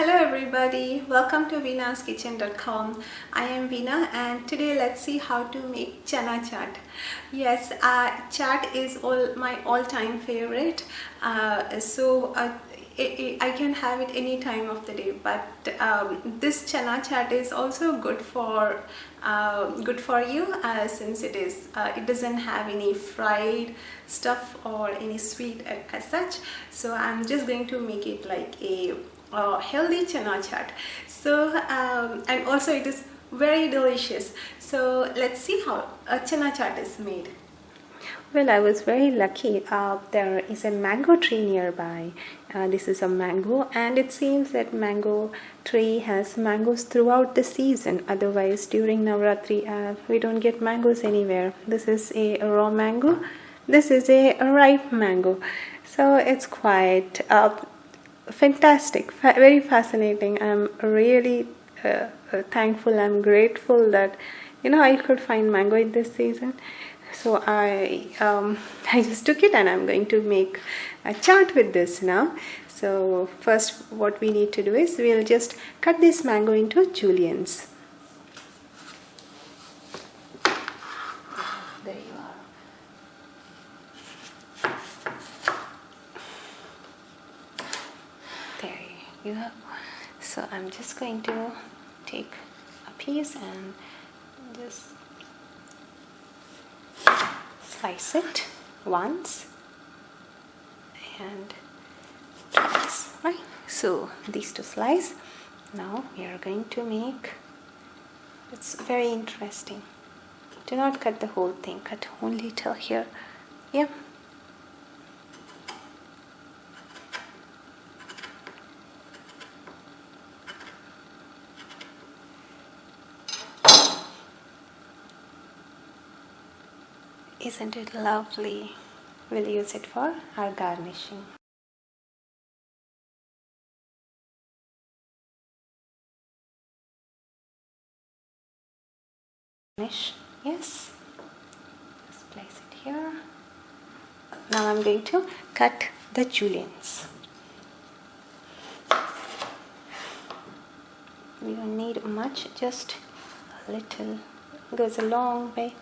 Hello everybody, welcome to veenaskitchen.com. I am Veena and today let's see how to make chana chaat. Yes, chaat is my all-time favorite. I can have it any time of the day, but this chana chaat is also good for you since it doesn't have any fried stuff or any sweet as such. So I'm just going to make it like a healthy chana chaat. So and also it is very delicious. So let's see how a chana chaat is made. Well, I was very lucky. There is a mango tree nearby. This is a mango, and it seems that mango tree has mangoes throughout the season. Otherwise, during Navratri, we don't get mangoes anywhere. This is a raw mango. This is a ripe mango. So it's quite fantastic, very fascinating. I'm really thankful. I'm grateful that I could find mango in this season. So I just took it and I'm going to make a chaat with this now. So first what we need to do is we'll just cut this mango into juliennes. There you are. There you go. So I'm just going to take a piece and just slice it once and twice, right? So these two slices. Now we are going to make, it's very interesting. Do not cut the whole thing, cut only till here. Yeah. Isn't it lovely? We'll use it for our garnishing. Garnish, yes. Just place it here. Now I'm going to cut the juliennes. We don't need much, just a little. It goes a long way.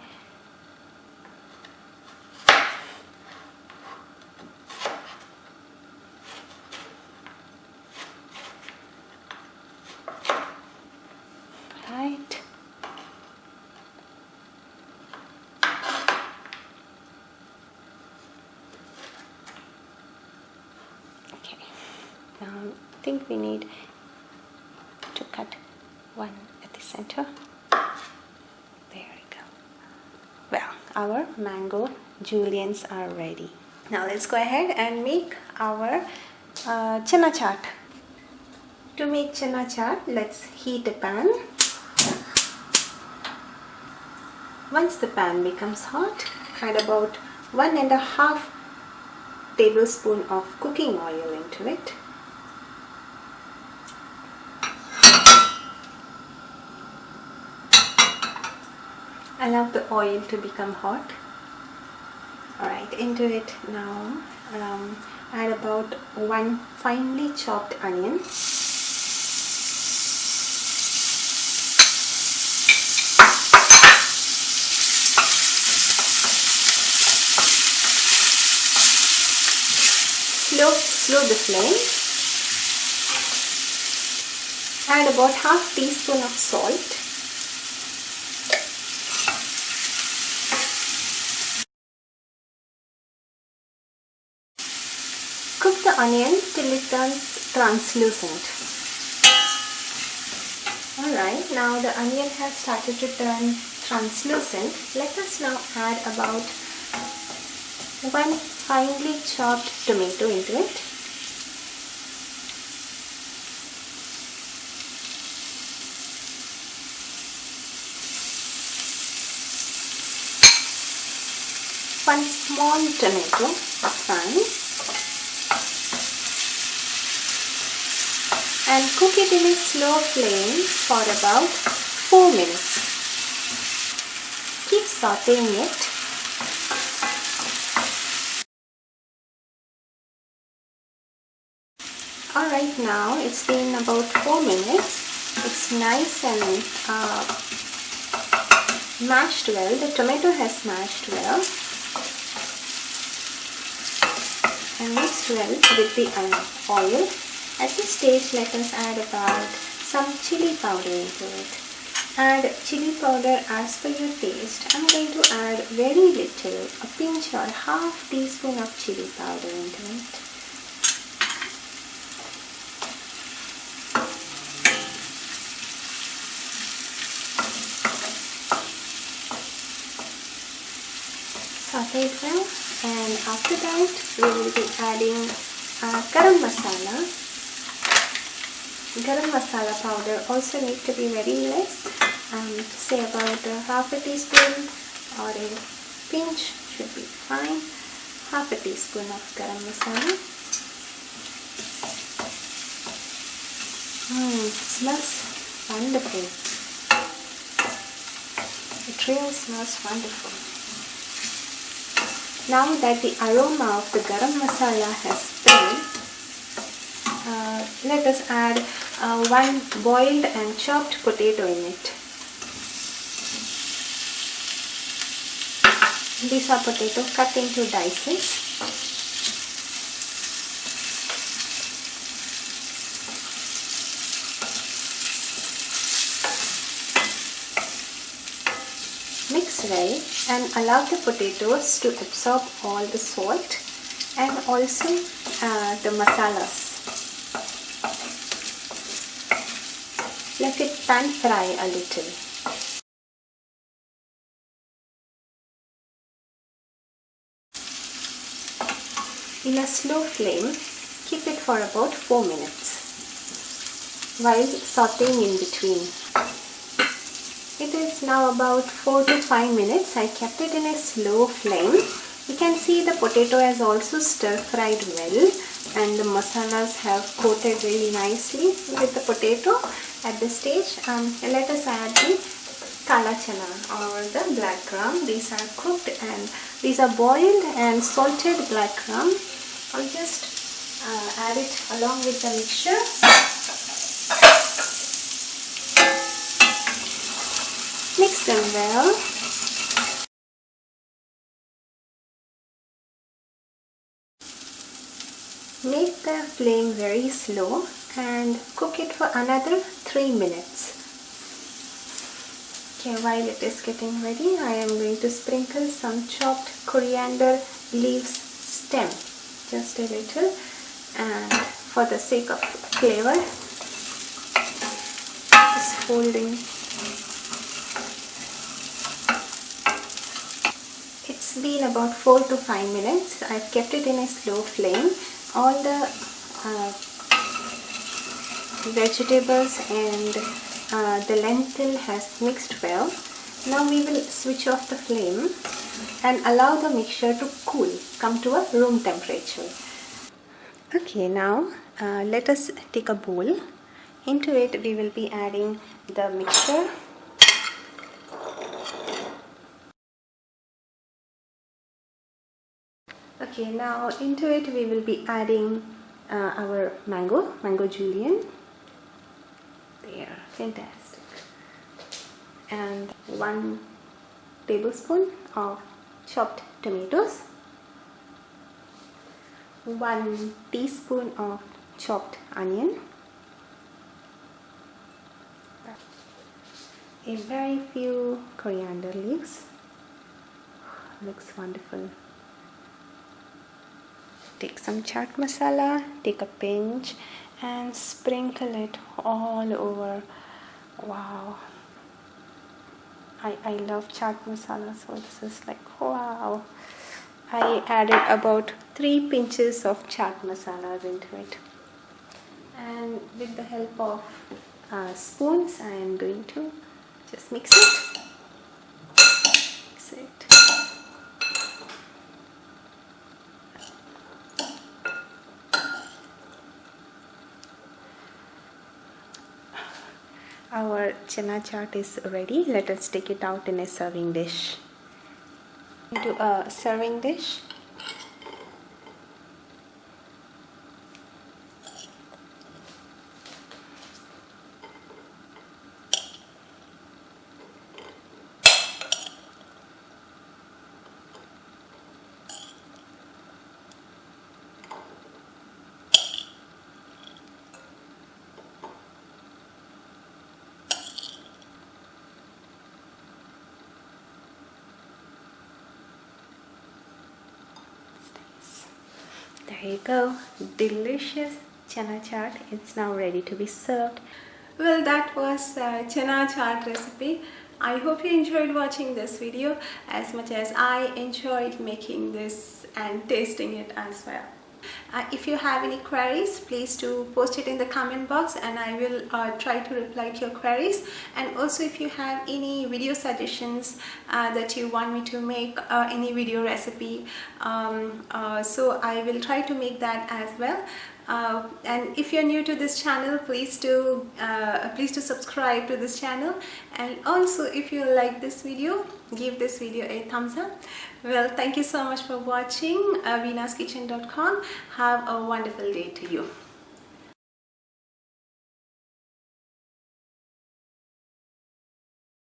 Right. Okay. Now I think we need to cut one at the center. There we go. Well, our mango juliennes are ready. Now let's go ahead and make our chana chaat. To make chana chaat, let's heat a pan. Once the pan becomes hot, add about 1.5 tablespoons of cooking oil into it. Allow the oil to become hot. Alright, into it now add about 1 finely chopped onion. Slow the flame. Add about half teaspoon of salt. Cook the onion till it turns translucent. Alright, now the onion has started to turn translucent. Let us now add about 1 finely chopped tomato into it. One small tomato is fine. And cook it in a slow flame for about 4 minutes. Keep sauteing it. Alright, now it's been about 4 minutes. It's nice and mashed well. The tomato has mashed well and mixed well with the oil. At this stage, let us add about some chili powder into it. Add chili powder as per your taste. I'm going to add very little, a pinch or half teaspoon of chili powder into it. Saute it well, and after that we will be adding garam masala. Garam masala powder also need to be very less, say about half a teaspoon or a pinch should be fine. Half a teaspoon of garam masala. It smells wonderful. It really smells wonderful. Now that the aroma of the garam masala has spread, let us add one boiled and chopped potato in it. These are potato cut into dices. Mix well and allow the potatoes to absorb all the salt and also the masalas. Let it pan fry a little. In a slow flame, keep it for about 4 minutes while sauteing in between. It is now about 4 to 5 minutes. I kept it in a slow flame. You can see the potato has also stir fried well and the masalas have coated really nicely with the potato. At this stage, let us add the kala chana or the black gram. These are cooked and these are boiled and salted black gram. I'll just add it along with the mixture. Mix them well. Make the flame very slow and cook it for another 3 minutes. Okay, while it is getting ready, I am going to sprinkle some chopped coriander leaves stem, just a little, and for the sake of flavor, just folding. It's been about 4 to 5 minutes. I've kept it in a slow flame. All the vegetables and the lentil has mixed well. Now we will switch off the flame and allow the mixture to cool, come to a room temperature. Okay, now let us take a bowl. Into it we will be adding the mixture. Okay, now into it we will be adding our mango julienne. There, fantastic. And 1 tablespoon of chopped tomatoes, 1 teaspoon of chopped onion, a very few coriander leaves. Looks wonderful. Take some chaat masala, take a pinch and sprinkle it all over. Wow, I love chaat masala, so this is like wow. I added about 3 pinches of chaat masala into it, and with the help of spoons I am going to just mix it. Our Channa chaat is ready. Let us take it out in a serving dish. Into a serving dish. There you go, delicious chana chaat. It's now ready to be served. Well, that was chana chaat recipe. I hope you enjoyed watching this video as much as I enjoyed making this and tasting it as well. If you have any queries, please do post it in the comment box and I will try to reply to your queries. And also if you have any video suggestions that you want me to make, any video recipe, so I will try to make that as well. And if you're new to this channel, please do subscribe to this channel, and also if you like this video, give this video a thumbs up. Well, thank you so much for watching veenaskitchen.com. Have a wonderful day to you.